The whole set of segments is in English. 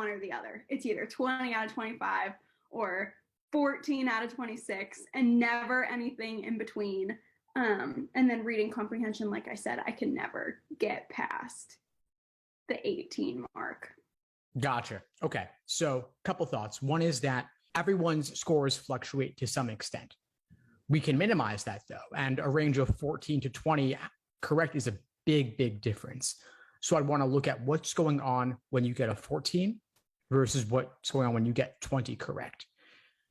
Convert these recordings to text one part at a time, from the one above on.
one or the other. It's either 20 out of 25 or 14 out of 26 and never anything in between. And then reading comprehension, like I said, I can never get past the 18 mark. Gotcha. Okay. So a couple thoughts. One is that everyone's scores fluctuate to some extent. We can minimize that though. And a range of 14 to 20 correct is a big, big difference. So I'd want to look at what's going on when you get a 14 versus what's going on when you get 20 correct.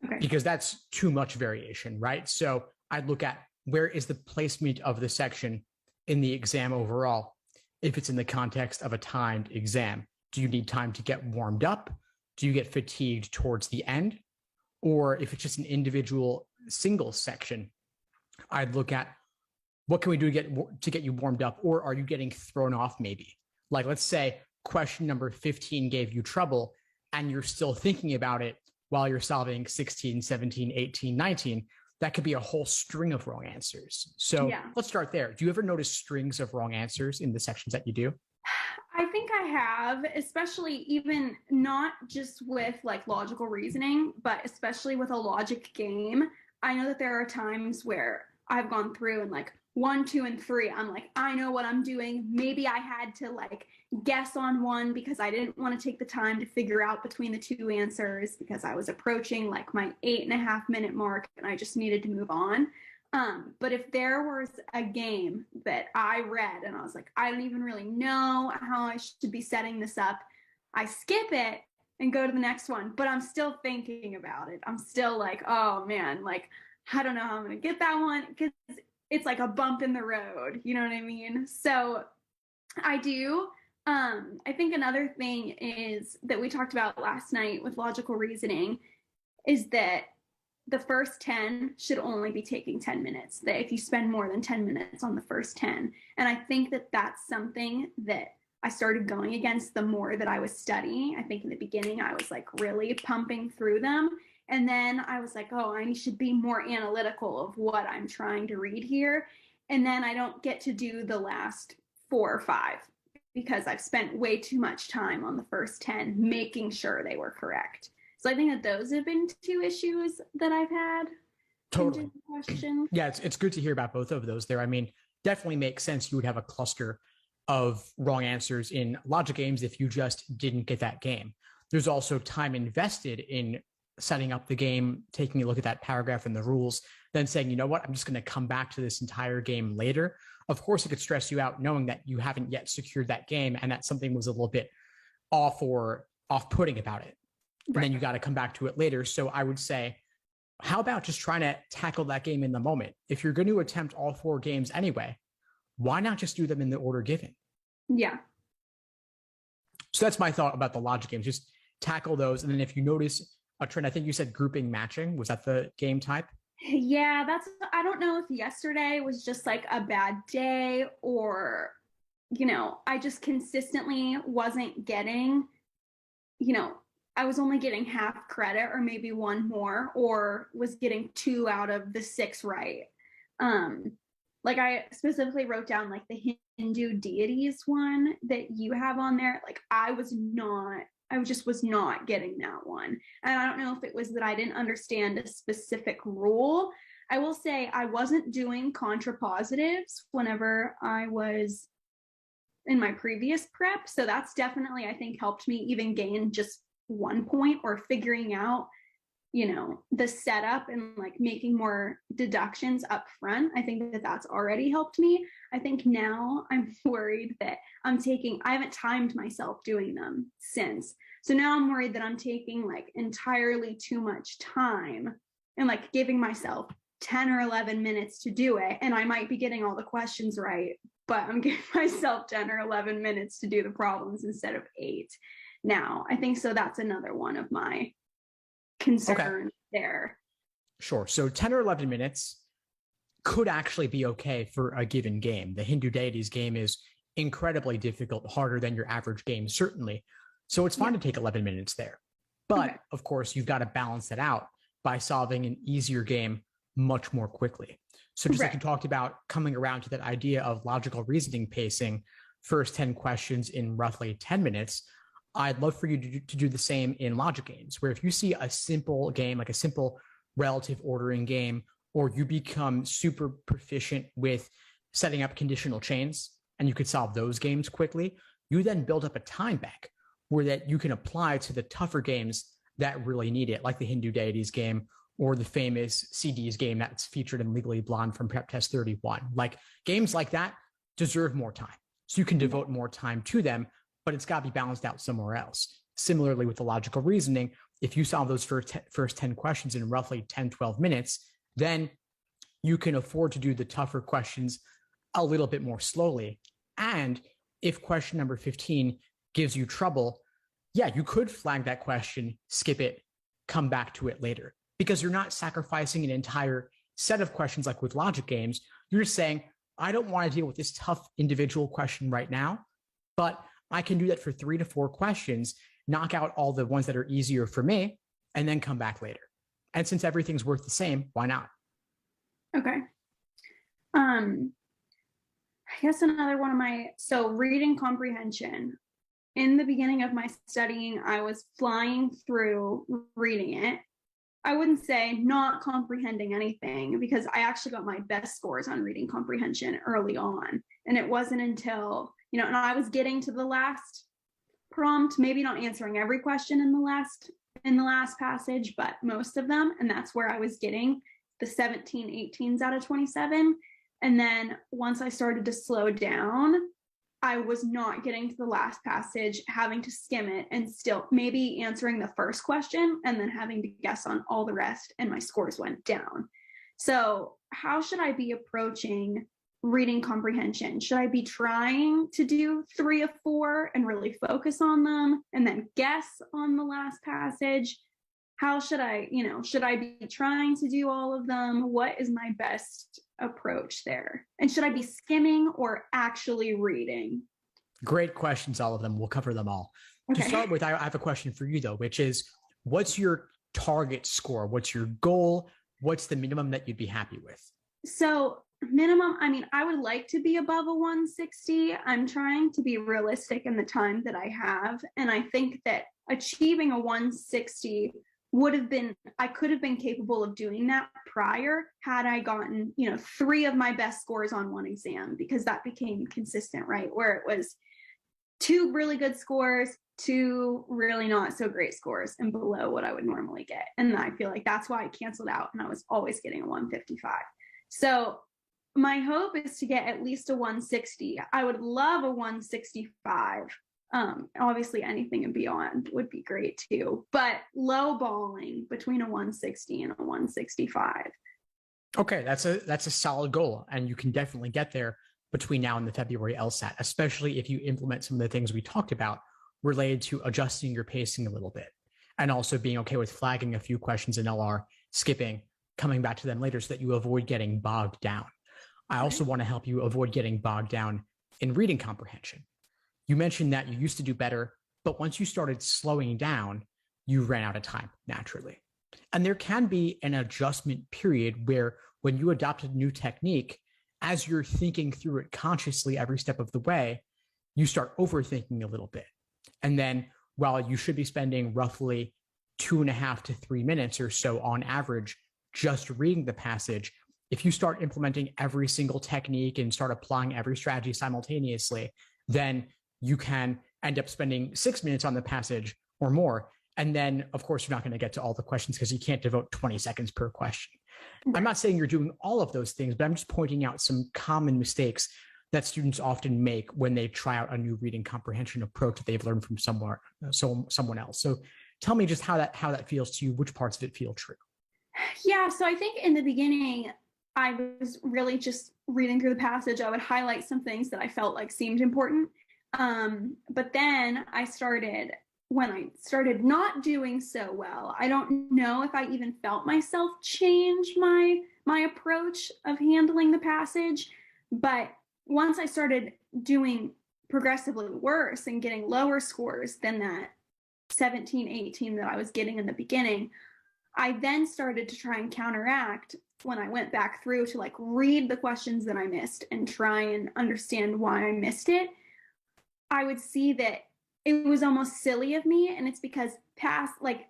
Okay. Because that's too much variation, right? So I'd look at where is the placement of the section in the exam overall. If it's in the context of a timed exam, do you need time to get warmed up? Do you get fatigued towards the end? Or if it's just an individual single section, I'd look at what can we do to get you warmed up? Or are you getting thrown off maybe? Like, let's say question number 15 gave you trouble and you're still thinking about it while you're solving 16, 17, 18, 19. That could be a whole string of wrong answers. So let's start there. Do you ever notice strings of wrong answers in the sections that you do? I think I have, especially even not just with like logical reasoning, but especially with a logic game. I know that there are times where I've gone through and like 1, 2, and 3, I'm like, I know what I'm doing. Maybe I had to like guess on one because I didn't want to take the time to figure out between the two answers because I was approaching like my 8.5 minute mark and I just needed to move on. But if there was a game that I read and I was like, I don't even really know how I should be setting this up, I skip it and go to the next one, but I'm still thinking about it. I'm still like, oh man, like, I don't know how I'm going to get that one because it's like a bump in the road. You know what I mean? So I do. I think another thing is that we talked about last night with logical reasoning is that the first 10 should only be taking 10 minutes, that if you spend more than 10 minutes on the first 10. And I think that that's something that I started going against the more that I was studying. I think in the beginning, I was like really pumping through them. And then I was like, oh, I should be more analytical of what I'm trying to read here. And then I don't get to do the last 4 or 5 because I've spent way too much time on the first 10 making sure they were correct. So I think that those have been 2 issues that I've had. Totally. Yeah, it's good to hear about both of those there. I mean, definitely makes sense you would have a cluster of wrong answers in logic games if you just didn't get that game. There's also time invested in setting up the game, taking a look at that paragraph in the rules, then saying, you know what, I'm just going to come back to this entire game later. Of course, it could stress you out knowing that you haven't yet secured that game and that something was a little bit off or off-putting about it. And then you got to come back to it later. So I would say, how about just trying to tackle that game in the moment? If you're going to attempt all 4 games anyway, why not just do them in the order given? Yeah. So that's my thought about the logic games. Just tackle those. And then if you notice a trend, I think you said grouping matching. Was that the game type? Yeah, I don't know if yesterday was just like a bad day or, I just consistently wasn't getting, I was only getting half credit or maybe 1 more, or was getting 2 out of the 6 right. Like I specifically wrote down like the Hindu deities one that you have on there. Like I just was not getting that one. And I don't know if it was that I didn't understand a specific rule. I will say I wasn't doing contrapositives whenever I was in my previous prep. So that's definitely, I think, helped me even gain just 1 point or figuring out, the setup and like making more deductions up front. I think that that's already helped me. I think now I'm worried that I haven't timed myself doing them since. So now I'm worried that I'm taking like entirely too much time and like giving myself 10 or 11 minutes to do it. And I might be getting all the questions right, but I'm giving myself 10 or 11 minutes to do the problems instead of 8. Now, I think so that's another one of my concerns there. Sure. So 10 or 11 minutes could actually be okay for a given game. The Hindu deities game is incredibly difficult, harder than your average game, certainly. So it's fine to take 11 minutes there. But of course, you've got to balance it out by solving an easier game much more quickly. So just like you talked about, coming around to that idea of logical reasoning pacing, first 10 questions in roughly 10 minutes, I'd love for you to do the same in logic games, where if you see a simple game, like a simple relative ordering game, or you become super proficient with setting up conditional chains and you could solve those games quickly, you then build up a time bank where that you can apply to the tougher games that really need it, like the Hindu deities game or the famous CDs game that's featured in Legally Blonde from Prep Test 31. Like games like that deserve more time. So you can devote more time to them, but it's got to be balanced out somewhere else. Similarly with the logical reasoning, if you solve those first 10 questions in roughly 10, 12 minutes, then you can afford to do the tougher questions a little bit more slowly. And if question number 15 gives you trouble, yeah, you could flag that question, skip it, come back to it later, because you're not sacrificing an entire set of questions like with logic games. You're just saying, I don't want to deal with this tough individual question right now, but I can do that for 3 to 4 questions, knock out all the ones that are easier for me, and then come back later. And since everything's worth the same, why not? Okay. I guess another one of so reading comprehension. In the beginning of my studying, I was flying through reading it. I wouldn't say not comprehending anything, because I actually got my best scores on reading comprehension early on. And it wasn't until, and I was getting to the last prompt, maybe not answering every question in the last passage, but most of them. And that's where I was getting the 17, 18s out of 27. And then once I started to slow down, I was not getting to the last passage, having to skim it and still maybe answering the first question and then having to guess on all the rest, and my scores went down. So how should I be approaching reading comprehension? Should I be trying to do 3 of 4 and really focus on them and then guess on the last passage? How should I be trying to do all of them? What is my best approach there? And should I be skimming or actually reading? Great questions, all of them. We'll cover them all. Okay. To start with, I have a question for you, though, which is, what's your target score? What's your goal? What's the minimum that you'd be happy with? So minimum, I would like to be above a 160. I'm trying to be realistic in the time that I have. And I think that achieving a 160 I could have been capable of doing that prior had I gotten, 3 of my best scores on one exam, because that became consistent, right? Where it was 2 really good scores, 2 really not so great scores, and below what I would normally get. And I feel like that's why I canceled out and I was always getting a 155. So my hope is to get at least a 160. I would love a 165. Obviously anything and beyond would be great too, but low balling between a 160 and a 165. Okay, that's a solid goal, and you can definitely get there between now and the February LSAT, especially if you implement some of the things we talked about related to adjusting your pacing a little bit, and also being okay with flagging a few questions in LR, skipping, coming back to them later so that you avoid getting bogged down. I also want to help you avoid getting bogged down in reading comprehension. You mentioned that you used to do better, but once you started slowing down, you ran out of time naturally. And there can be an adjustment period where when you adopt a new technique, as you're thinking through it consciously every step of the way, you start overthinking a little bit. And then while you should be spending roughly 2.5 to 3 minutes or so on average just reading the passage, if you start implementing every single technique and start applying every strategy simultaneously, then you can end up spending 6 minutes on the passage or more. And then, of course, you're not going to get to all the questions because you can't devote 20 seconds per question. Right. I'm not saying you're doing all of those things, but I'm just pointing out some common mistakes that students often make when they try out a new reading comprehension approach that they've learned from someone else. So tell me just how that feels to you. Which parts of it feel true? Yeah, so I think in the beginning, I was really just reading through the passage. I would highlight some things that I felt like seemed important. But then when I started not doing so well, I don't know if I even felt myself change my approach of handling the passage. But once I started doing progressively worse and getting lower scores than that 17, 18 that I was getting in the beginning, I then started to try and counteract when I went back through to read the questions that I missed and try and understand why I missed it. I would see that it was almost silly of me. And it's because past, like,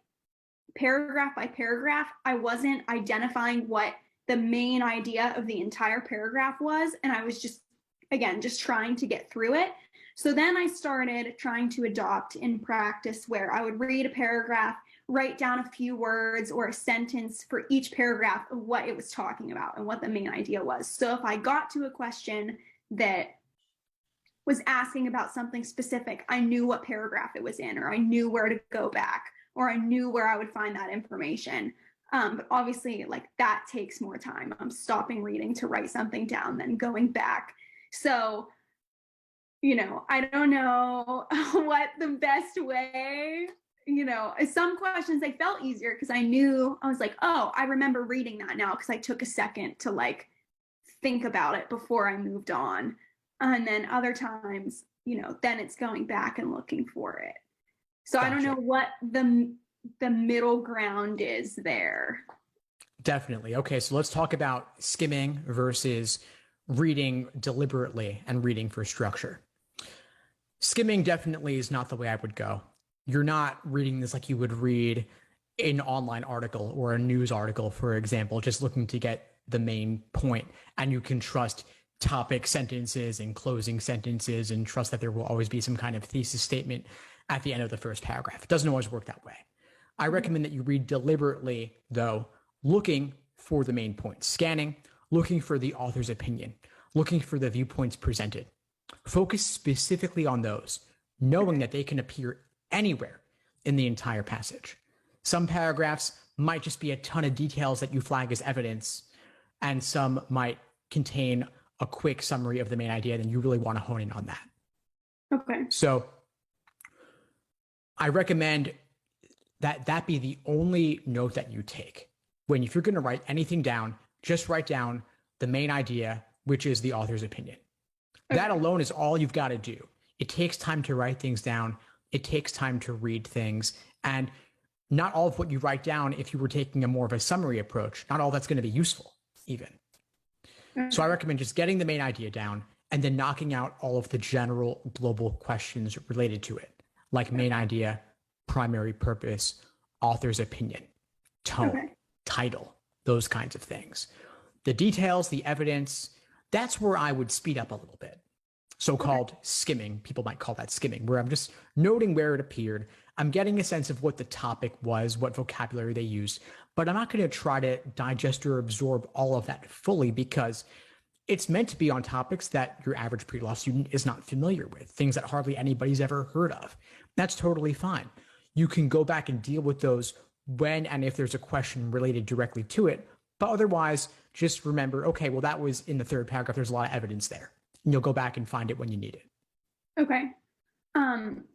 paragraph by paragraph, I wasn't identifying what the main idea of the entire paragraph was. And I was just, again, just trying to get through it. So then I started trying to adopt in practice where I would read a paragraph, write down a few words or a sentence for each paragraph of what it was talking about and what the main idea was. So if I got to a question that was asking about something specific, I knew what paragraph it was in, or I knew where to go back, or I knew where I would find that information. But obviously, like, that takes more time. I'm stopping reading to write something down, then going back. So, I don't know what the best way, some questions, they felt easier because I was like, oh, I remember reading that now because I took a second to like think about it before I moved on. And then other times, then it's going back and looking for it. So Gotcha. I don't know what the middle ground is there. Definitely. Okay, so let's talk about skimming versus reading deliberately and reading for structure. Skimming definitely is not the way I would go. You're not reading this like you would read an online article or a news article, for example, just looking to get the main point, and you can trust topic sentences and closing sentences and trust that there will always be some kind of thesis statement at the end of the first paragraph. It doesn't always work that way. I recommend that you read deliberately, though, looking for the main point, scanning, looking for the author's opinion, looking for the viewpoints presented. Focus specifically on those, knowing that they can appear anywhere in the entire passage. Some paragraphs might just be a ton of details that you flag as evidence, and some might contain a quick summary of the main idea, then you really want to hone in on that. Okay. So I recommend that be the only note that you take. If you're going to write anything down, just write down the main idea, which is the author's opinion. Okay. That alone is all you've got to do. It takes time to write things down. It takes time to read things. And not all of what you write down, if you were taking a more of a summary approach, not all that's going to be useful even. Okay. So I recommend just getting the main idea down and then knocking out all of the general global questions related to it, like main idea, primary purpose, author's opinion, tone, okay, title, those kinds of things. The details, the evidence, that's where I would speed up a little bit. So-called okay, skimming, people might call that skimming, where I'm just noting where it appeared. I'm getting a sense of what the topic was, what vocabulary they used, but I'm not going to try to digest or absorb all of that fully because it's meant to be on topics that your average pre-law student is not familiar with, things that hardly anybody's ever heard of. That's totally fine. You can go back and deal with those when and if there's a question related directly to it, but otherwise just remember, okay, well, that was in the third paragraph. There's a lot of evidence there. And you'll go back and find it when you need it. Okay.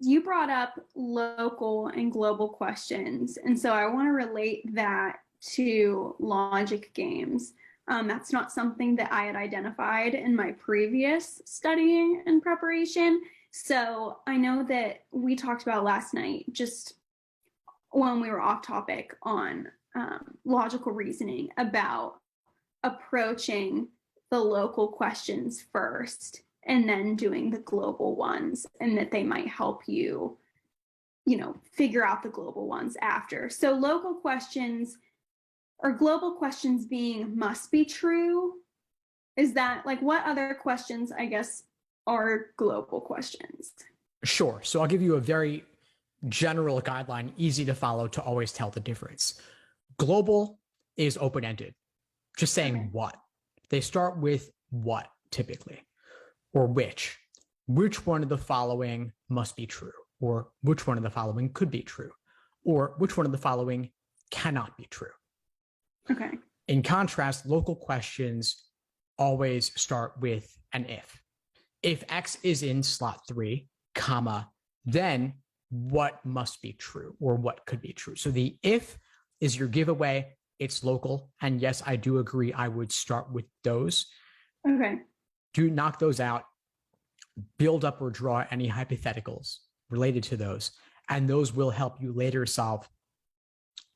You brought up local and global questions, and so I want to relate that to logic games. That's not something that I had identified in my previous studying and preparation. So I know that we talked about last night, just when we were off topic on logical reasoning, about approaching the local questions first and then doing the global ones, and that they might help you, figure out the global ones after. So local questions or global questions being must be true. Is that like, what other questions, I guess, are global questions? Sure. So I'll give you a very general guideline, easy to follow, to always tell the difference. Global is open-ended, just saying okay, what. They start with what typically, or which one of the following must be true, or which one of the following could be true, or which one of the following cannot be true. Okay. In contrast, local questions always start with an if. If X is in slot 3, comma, then what must be true, or what could be true. So the if is your giveaway. It's local. And yes, I do agree. I would start with those. Okay. Do knock those out, build up or draw any hypotheticals related to those. And those will help you later solve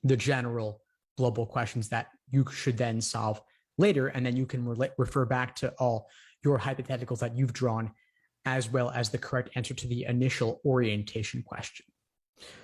the general global questions that you should then solve later. And then you can refer back to all your hypotheticals that you've drawn as well as the correct answer to the initial orientation question.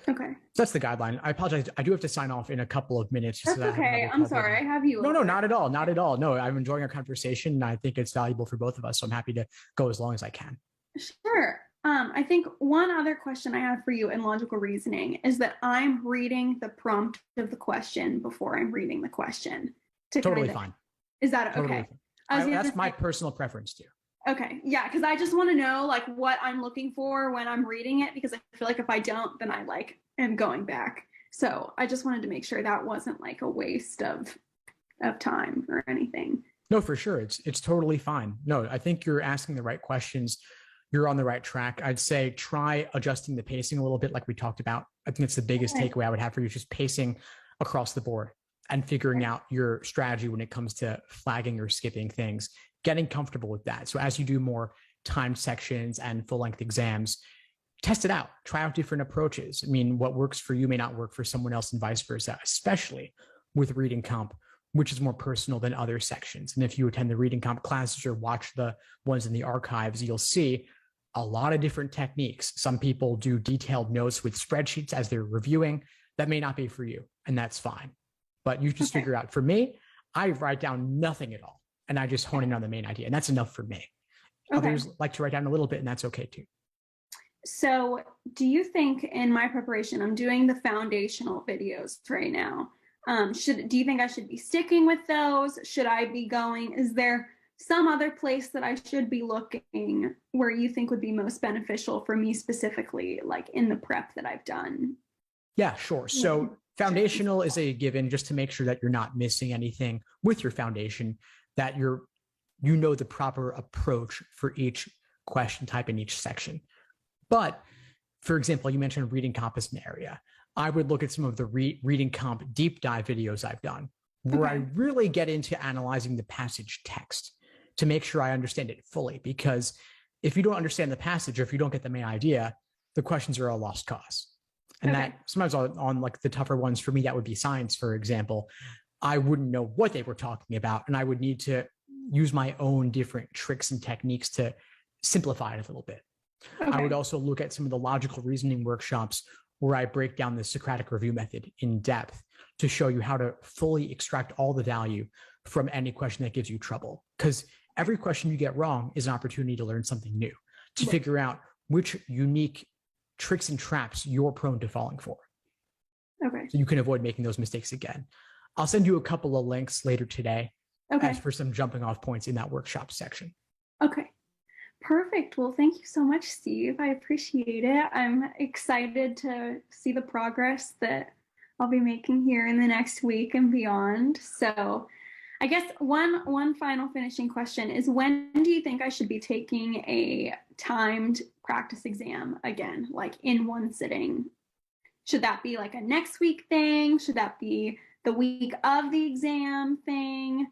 Okay. So that's the guideline. I apologize. I do have to sign off in a couple of minutes. That's okay. I'm sorry. I have you. No, not at all. Not at all. No, I'm enjoying our conversation, and I think it's valuable for both of us. So I'm happy to go as long as I can. Sure. I think one other question I have for you in logical reasoning is that I'm reading the prompt of the question before I'm reading the question. Totally fine. Is that okay? Totally that's my personal preference too. Okay. Yeah. Because I just want to know like what I'm looking for when I'm reading it, because I feel like if I don't, then I like am going back. So I just wanted to make sure that wasn't like a waste of time or anything. No, for sure. It's totally fine. No, I think you're asking the right questions. You're on the right track. I'd say try adjusting the pacing a little bit like we talked about. I think it's the biggest takeaway I would have for you, just pacing across the board and figuring out your strategy when it comes to flagging or skipping things, getting comfortable with that. So as you do more timed sections and full length exams, test it out, try out different approaches. I mean, what works for you may not work for someone else and vice versa, especially with reading comp, which is more personal than other sections. And if you attend the reading comp classes or watch the ones in the archives, you'll see a lot of different techniques. Some people do detailed notes with spreadsheets as they're reviewing. That may not be for you, and that's fine. But you just figure out. For me, I write down nothing at all, and I just hone in on the main idea, and that's enough for me. Others like to write down a little bit, and that's okay too. So do you think in my preparation, I'm doing the foundational videos right now. Do you think I should be sticking with those? Should I be going? Is there some other place that I should be looking where you think would be most beneficial for me specifically, like in the prep that I've done? Yeah, sure. So foundational is a given, just to make sure that you're not missing anything with your foundation, that you know the proper approach for each question type in each section. But for example, you mentioned reading comp as an area. I would look at some of the reading comp deep dive videos I've done where I really get into analyzing the passage text to make sure I understand it fully. Because if you don't understand the passage or if you don't get the main idea, the questions are a lost cause. And that sometimes on like the tougher ones for me, that would be science, for example, I wouldn't know what they were talking about. And I would need to use my own different tricks and techniques to simplify it a little bit. I would also look at some of the logical reasoning workshops where I break down the Socratic review method in depth to show you how to fully extract all the value from any question that gives you trouble. Because every question you get wrong is an opportunity to learn something new, to figure out which unique tricks and traps you're prone to falling for. So you can avoid making those mistakes again. I'll send you a couple of links later today as for some jumping off points in that workshop section. Okay. Perfect. Well, thank you so much, Steve. I appreciate it. I'm excited to see the progress that I'll be making here in the next week and beyond. So I guess one final finishing question is, when do you think I should be taking a timed practice exam again, like in one sitting? Should that be like a next week thing? Should that be the week of the exam thing?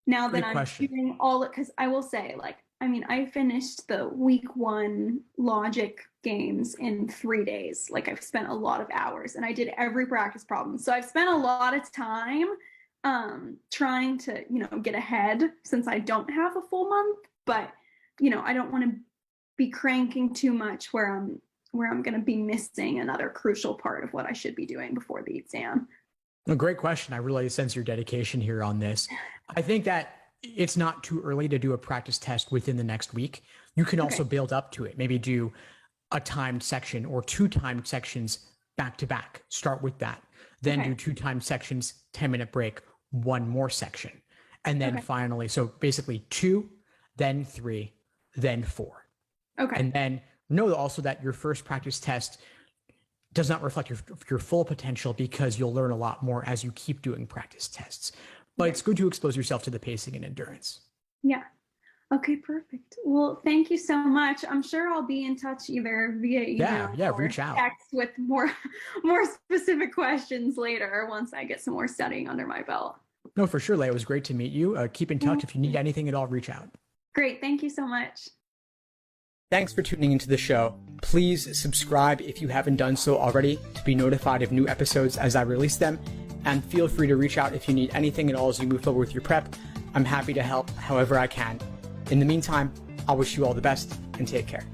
Now that I'm doing all it, because I will say, like, I mean, I finished the week 1 logic games in 3 days. Like, I've spent a lot of hours and I did every practice problem. So I've spent a lot of time trying to, get ahead since I don't have a full month. But, I don't want to be cranking too much where I'm going to be missing another crucial part of what I should be doing before the exam. A great question. I really sense your dedication here on this. I think that it's not too early to do a practice test within the next week. You can also build up to it. Maybe do a timed section or 2 timed sections back to back. Start with that. Then do 2 timed sections, 10-minute break, 1 more section. And then finally, so basically 2, then 3, then 4. And then know also that your first practice test does not reflect your full potential, because you'll learn a lot more as you keep doing practice tests. But it's good to expose yourself to the pacing and endurance. Yeah. Okay, perfect. Well, thank you so much. I'm sure I'll be in touch either via email or reach out. Text with more specific questions later once I get some more studying under my belt. No, for sure, Leigh. It was great to meet you. Keep in touch. If you need anything at all, reach out. Great. Thank you so much. Thanks for tuning into the show. Please subscribe if you haven't done so already to be notified of new episodes as I release them. And feel free to reach out if you need anything at all as you move forward with your prep. I'm happy to help however I can. In the meantime, I'll wish you all the best and take care.